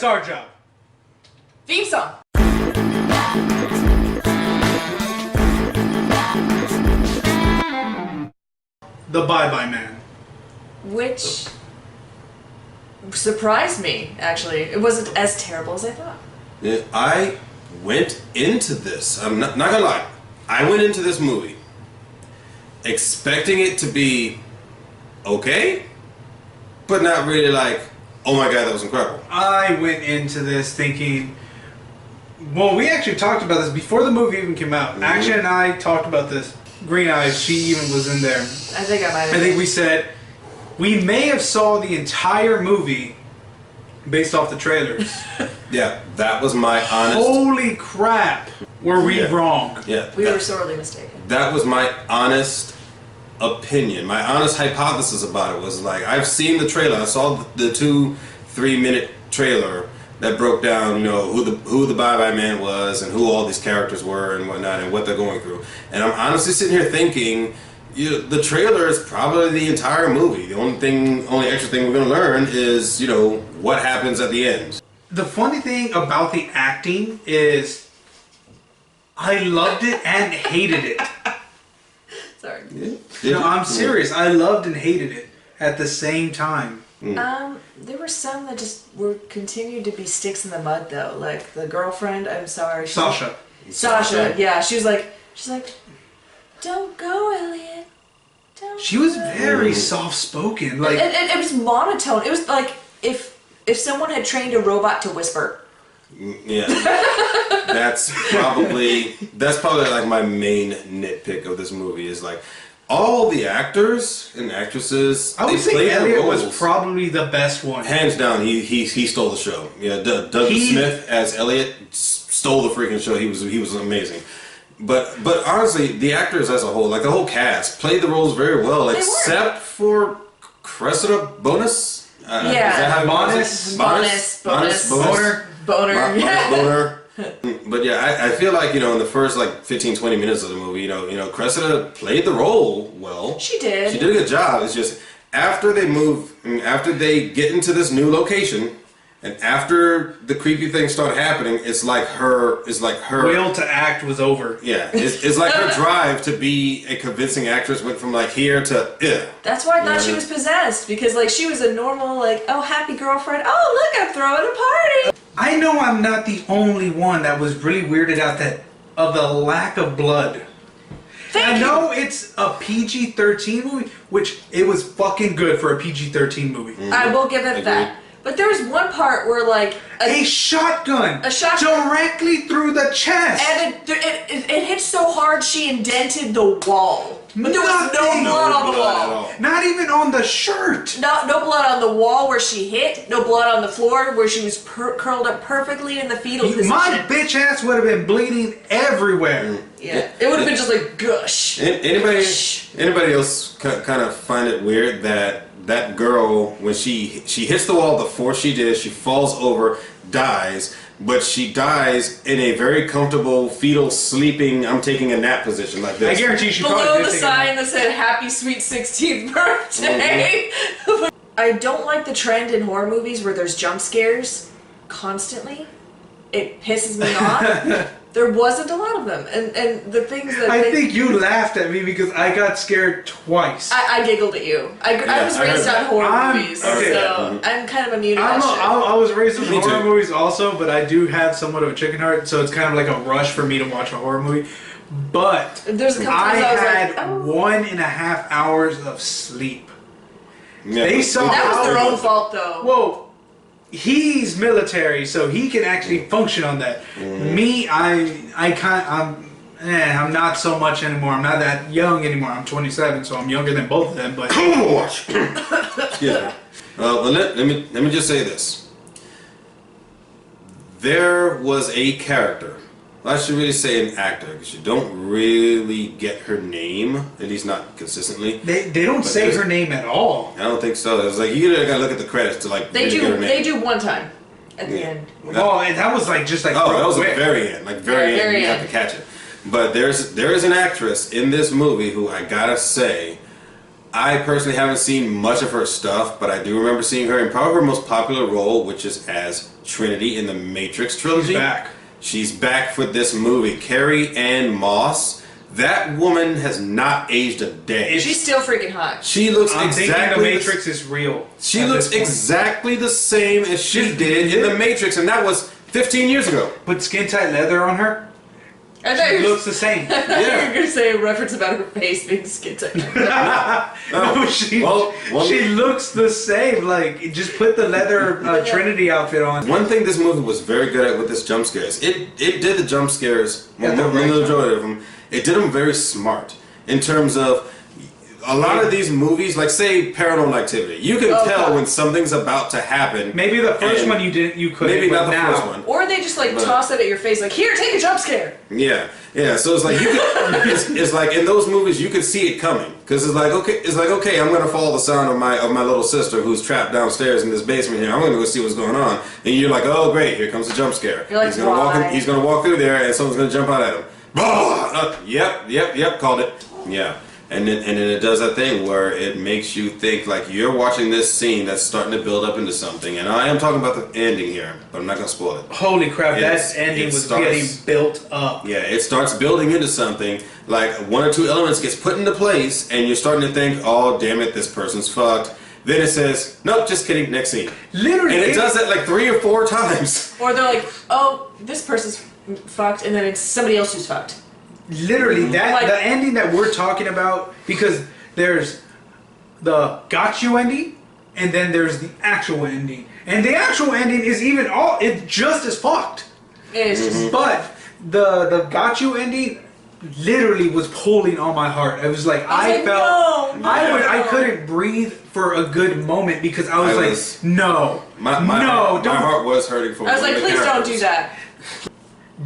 Guitar job. Theme song. The Bye Bye Man. Which surprised me, actually. It wasn't as terrible as I thought. Yeah, I went into this, I'm not gonna lie, I went into this movie expecting it to be okay, but not really like, oh my god, that was incredible. I went into this thinking, well, we actually talked about this before the movie even came out. Action and I talked about this. Green Eyes, she even was in there. I think I might have. I think we said we may have saw the entire movie based off the trailers. Yeah, that was my honest... Holy crap! Were we wrong? Yeah. We were sorely mistaken. That was my honest opinion. My honest hypothesis about it was like, I've seen the trailer. I saw the 2-3 minute trailer that broke down, you know, who the Bye Bye Man was and who all these characters were and whatnot and what they're going through. And I'm honestly sitting here thinking, you know, the trailer is probably the entire movie. The only extra thing we're going to learn is, you know, what happens at the end. The funny thing about the acting is I loved it and hated it. Sorry. Yeah. No, I'm serious. I loved and hated it at the same time. There were some that just continued to be sticks in the mud, though. Like the girlfriend, I'm sorry. Sasha, yeah. She's like, don't go, Elliot. Don't she was go." very soft-spoken. Like, It was monotone. It was like if someone had trained a robot to whisper. Yeah, that's probably like my main nitpick of this movie is like all the actors and actresses. I would they say played their Elliot roles. was probably the best one. Hands down, he stole the show. Yeah, Douglas Smith as Elliot stole the freaking show. He was amazing. But honestly, the actors as a whole, like the whole cast, played the roles very well, except for Cressida Bonus. Yeah, is that how you Bonus. Boner. Boner. But yeah, I feel like, you know, in the first like 15-20 minutes of the movie, you know, Cressida played the role well. She did. She did a good job. It's just after they get into this new location, and after the creepy things start happening, it's like her will to act was over. Yeah, it's like her drive to be a convincing actress went from like here to That's why I thought she was possessed, because like she was a normal, like, oh, happy girlfriend. Oh, look, I'm throwing a party. I know I'm not the only one that was really weirded out of the lack of blood. I know it's a PG-13 movie, which it was fucking good for a PG-13 movie. I will give it that. But there was one part where like a shotgun directly through the chest, and it hit so hard she indented the wall. But there was no blood on the wall. Not even on the shirt. No blood on the wall where she hit. No blood on the floor where she was curled up perfectly in the fetal position. My bitch ass would have been bleeding everywhere. Yeah, it would have been just like gush. Anybody else kind of find it weird that girl, when she hits the wall, the force she did, she falls over, dies, but she dies in a very comfortable fetal sleeping, I'm taking a nap position like this. I guarantee she below probably the did sign that said "Happy Sweet 16th Birthday." I don't like the trend in horror movies where there's jump scares constantly. It pisses me off. There wasn't a lot of them, and the things that I think you laughed at me because I got scared twice. I giggled at you. I was raised on horror movies, so I'm kind of immune to that shit. I was raised on horror movies also, but I do have somewhat of a chicken heart, so it's kind of like a rush for me to watch a horror movie. But there's a couple times I was had like, oh. 1.5 hours of sleep. Yeah. They saw that was their own fault, though. Whoa. He's military, so he can actually function on that. Me, I'm not so much anymore. I'm not that young anymore. I'm 27, so I'm younger than both of them. But yeah. But let me just say this. There was a character. Well, I should really say an actor, because you don't really get her name, at least not consistently. They don't say her name at all. I don't think so. It was like you gotta look at the credits to like. They really get her name. They do one time at the end. Oh, and that was like just like. Oh, that was quick. the very end, like very end. You have to catch it. But there is an actress in this movie who I gotta say, I personally haven't seen much of her stuff, but I do remember seeing her in probably her most popular role, which is as Trinity in the Matrix trilogy. She's back. She's back for this movie. Carrie-Anne Moss. That woman has not aged a day. She's still freaking hot. She looks I'm exactly. thinking the Matrix is real. She looks exactly the same as she did in the Matrix, and that was 15 years ago. Put skin tight leather on her. She looks the same. I thought you were going to say a reference about her face being skin tight. No, she looks the same. Like, just put the leather Trinity outfit on. One thing this movie was very good at with its jump scares, it did the jump scares, the majority of them, it did them very smart. In terms of, a lot of these movies, like say Paranormal Activity, you can tell when something's about to happen. Maybe the first one you couldn't. Maybe not the first one. Or they just like toss it at your face, like, here, take a jump scare. Yeah. So it's like you could, it's like in those movies you could see it coming, because it's like okay, I'm gonna follow the sound of my little sister who's trapped downstairs in this basement here. I'm gonna go see what's going on, and you're like, oh great, here comes the jump scare. You're like, he's gonna walk through there, and someone's gonna jump out at him. Yep, called it. Yeah. And then it does that thing where it makes you think like you're watching this scene that's starting to build up into something. And I am talking about the ending here, but I'm not going to spoil it. Holy crap, that ending was getting built up. Yeah, it starts building into something. Like one or two elements gets put into place, and you're starting to think, oh, damn it, this person's fucked. Then it says, nope, just kidding, next scene. Literally. And it does that like 3 or 4 times. Or they're like, oh, this person's fucked, and then it's somebody else who's fucked. Literally, the ending that we're talking about, because there's the got you ending, and then there's the actual ending, and the actual ending is it's just as fucked. It is just. But the got you ending literally was pulling on my heart. I was like, I couldn't breathe for a good moment because I was like, no, my heart was hurting for. I was like, please don't do that.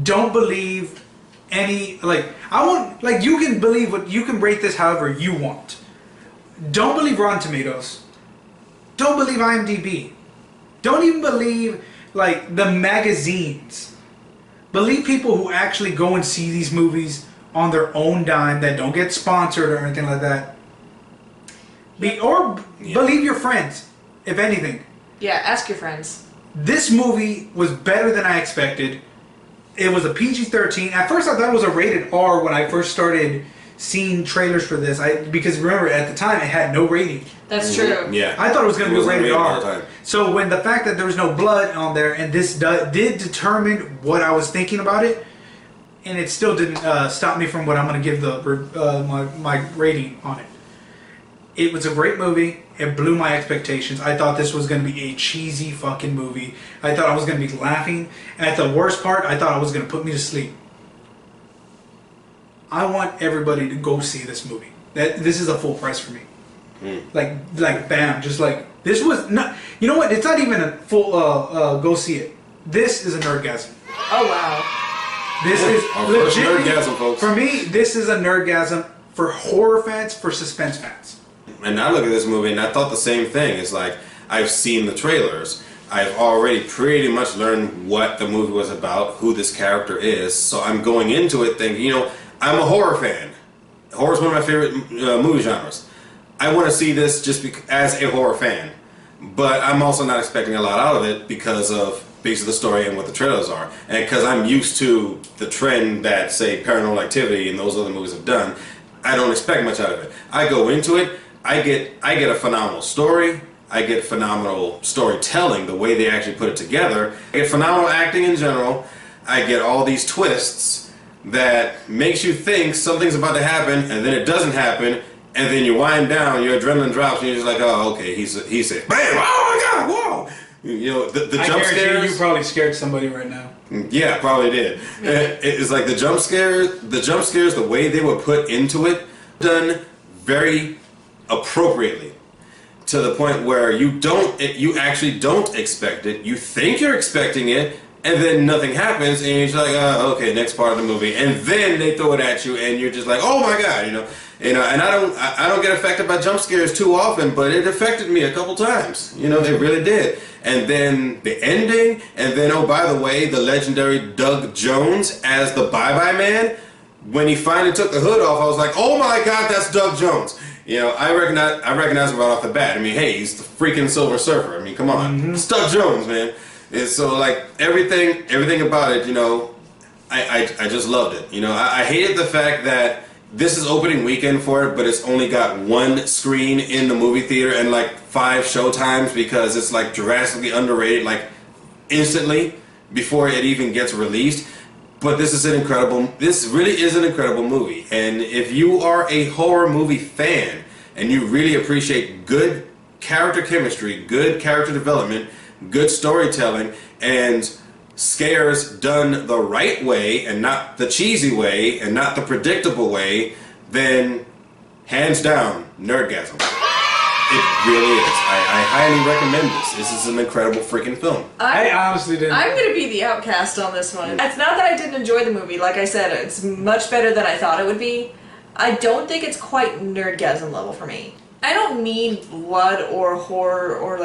Don't believe any, you can believe you can rate this however you want. Don't believe Rotten Tomatoes. Don't believe IMDb. Don't even believe the magazines. Believe people who actually go and see these movies on their own dime, that don't get sponsored or anything like that. Believe your friends, if anything. Yeah, ask your friends. This movie was better than I expected. It was a PG-13. At first I thought it was a rated R when I first started seeing trailers for this. Because remember, at the time it had no rating. That's true. Yeah. I thought it was going to be rated R. So when the fact that there was no blood on there, and this did determine what I was thinking about it, and it still didn't stop me from what I'm going to give my rating on it. It was a great movie. It blew my expectations. I thought this was going to be a cheesy fucking movie. I thought I was going to be laughing. And at the worst part, I thought it was going to put me to sleep. I want everybody to go see this movie. This is a full price for me. Like bam. Just like, this was not, you know what? It's not even a full, go see it. This is a nerdgasm. Oh, wow. This is legit. Nerdgasm, folks. For me, this is a nerdgasm for horror fans, for suspense fans. And I look at this movie and I thought the same thing. It's like, I've seen the trailers. I've already pretty much learned what the movie was about, who this character is. So I'm going into it thinking, I'm a horror fan. Horror is one of my favorite movie genres. I want to see this just as a horror fan. But I'm also not expecting a lot out of it because of the story and what the trailers are. And because I'm used to the trend that, say, Paranormal Activity and those other movies have done, I don't expect much out of it. I go into it, I get a phenomenal story, I get phenomenal storytelling, the way they actually put it together, I get phenomenal acting in general, I get all these twists that makes you think something's about to happen, and then it doesn't happen, and then you wind down, your adrenaline drops, and you're just like, oh, okay, he's safe. Bam! Oh my God! Whoa! The jump scares. You probably scared somebody right now. Yeah, probably did. It's like the jump scares, the way they were put into it, done very appropriately, to the point where you actually don't expect it. You think you're expecting it, and then nothing happens, and you're just like, okay, next part of the movie, and then they throw it at you, and you're just like, oh my God, And I don't get affected by jump scares too often, but it affected me a couple times. It really did. And then the ending, and then, oh, by the way, the legendary Doug Jones as the Bye-Bye Man. When he finally took the hood off, I was like, oh my God, that's Doug Jones. I recognize him right off the bat. I mean, hey, he's the freaking Silver Surfer. I mean, come on. It's Doug Jones, man. And so like everything about it, you know, I just loved it. You know, I hated the fact that this is opening weekend for it, but it's only got one screen in the movie theater and like 5 showtimes because it's like drastically underrated, like instantly before it even gets released. But this really is an incredible movie. And if you are a horror movie fan and you really appreciate good character chemistry, good character development, good storytelling, and scares done the right way and not the cheesy way and not the predictable way, then hands down, Nerdgasm. It really is. I highly recommend this. This is an incredible freaking film. I honestly didn't. I'm gonna be the outcast on this one. It's not that I didn't enjoy the movie. Like I said, it's much better than I thought it would be. I don't think it's quite Nerdgasm level for me. I don't need blood or horror or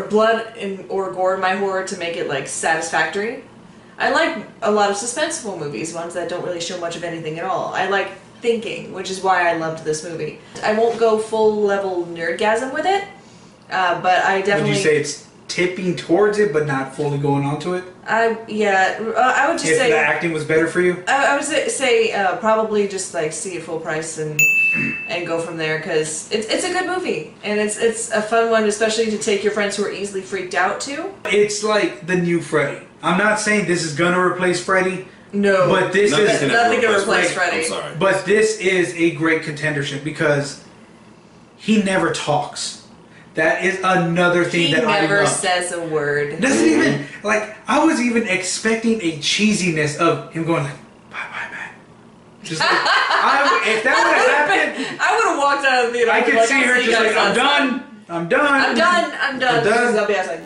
blood or gore in my horror to make it like satisfactory. I like a lot of suspenseful movies, ones that don't really show much of anything at all. I like thinking, which is why I loved this movie. I won't go full level Nerdgasm with it, but I definitely. Would you say it's tipping towards it, but not fully going onto it? I would just say if the acting was better for you. I would say probably just like see it full price and go from there, because it's a good movie and it's a fun one, especially to take your friends who are easily freaked out to. It's like the new Freddy. I'm not saying this is gonna replace Freddy. No, but this is nothing can replace Freddy. I'm sorry. But this is a great contendership because he never talks. That is another thing that I love. He never says a word. Doesn't even, like, I was even expecting a cheesiness of him going like, bye bye man. Just like, if that would have happened, I would have walked out of the theater. I could see her just like, I'm done. I'm done. I'm done. I'll be outside.